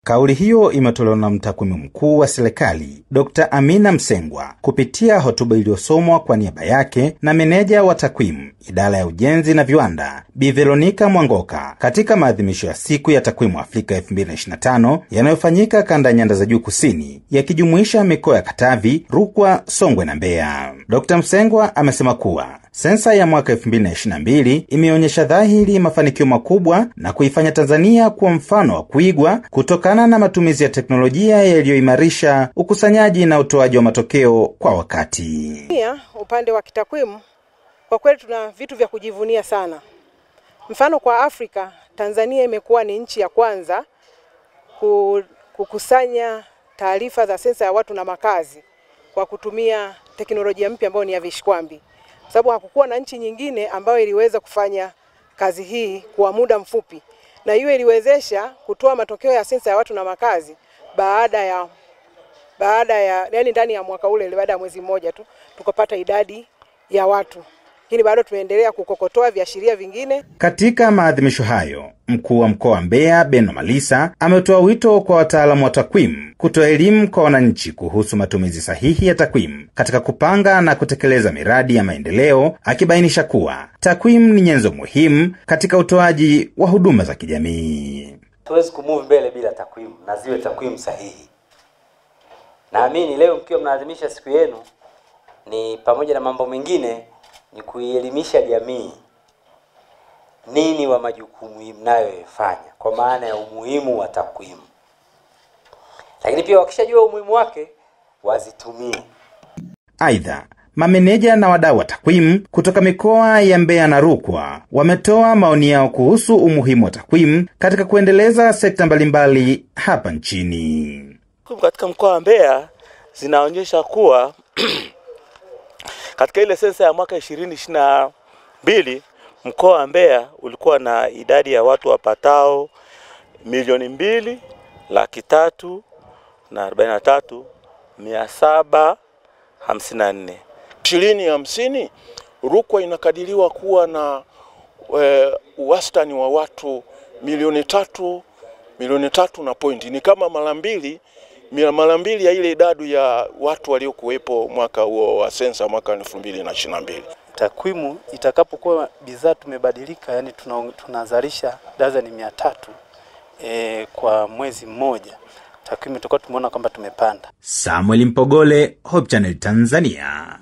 Kauli hiyo imetolewa na mtakwimu mkuu wa serikali Dr. Amina Msengwa kupitia hotuba iliyosomwa kwa niaba yake na meneja wa takwimu idara ya ujenzi na viwanda Bi Veronica Mwangoka katika maadhimisho ya siku ya takwimu Afrika 2025 yanayofanyika kanda nyanda za juu kusini, yakijumuisha mikoa ya Katavi, Rukwa, Songwe na Mbeya. Dr. Msengwa amesema kuwa sensa ya mwaka 2022 imeonyesha dhahiri mafanikio makubwa na kuifanya Tanzania kuwa mfano wa kuigwa kutokana na matumizi ya teknolojia yaliyoimarisha ukusanyaji na utoaji wa matokeo kwa wakati. Upande wa kitakwimu kwa kweli tuna vitu vya kujivunia sana. Mfano kwa Afrika, Tanzania imekuwa ni nchi ya kwanza kukusanya taarifa za sensa ya watu na makazi kwa kutumia teknolojia mpya ambayo ni ya vishikwambi. Sababu hakukuwa na nchi nyingine ambayo iliweza kufanya kazi hii kwa muda mfupi. Na hiyo iliwezesha kutoa matokeo ya sensa ya watu na makazi baada ya yani ndani ya mwaka ule, baada ya mwezi mmoja tu tukapata idadi ya watu. Lakini bado tunaendelea kukokotoa viashiria vingine. Katika maadhimisho hayo, mkuu wa mkoa wa Mbeya Beno Malisa ametoa wito kwa wataalamu wa takwimu kutoa elimu kwa wananchi kuhusu matumizi sahihi ya takwimu katika kupanga na kutekeleza miradi ya maendeleo, akibainisha kuwa takwimu ni nyenzo muhimu katika utoaji wa huduma za kijamii. Tuwezi kumove mbele bila takwimu, na ziwe takwimu sahihi. Naamini leo mkiwa mnaadhimisha siku yenu, ni pamoja na mambo mengine ni kuielimisha jamii nini wa majukumu mnayoyafanya, kwa maana ya umuhimu wa takwimu. Lakini pia wakishajua umuhimu wake wazitumie. Aidha, mameneja na wadau wa takwimu kutoka mikoa ya Mbeya na Rukwa wametoa maoni yao kuhusu umuhimu wa takwimu katika kuendeleza sekta mbalimbali hapa nchini. Katika mkoa wa Mbeya zinaonyesha kuwa katika ile sensa ya mwaka 2022 mkoa wa Mbeya ulikuwa na idadi ya watu wapatao 2,243,754. 2050 Rukwa inakadiriwa kuwa na wastani wa watu 3 na pointi. Ni kama mara mbili ya ile idadi ya watu waliokuwepo mwaka huo wa sensa mwaka 2022. Takwimu itakapokuwa bidhaa tumebadilika, yani tunazalisha dazeni 300 kwa mwezi mmoja, takwimu tutakuwa tumeona kwamba tumepanda. Samuel Mpogole, Hope Channel Tanzania.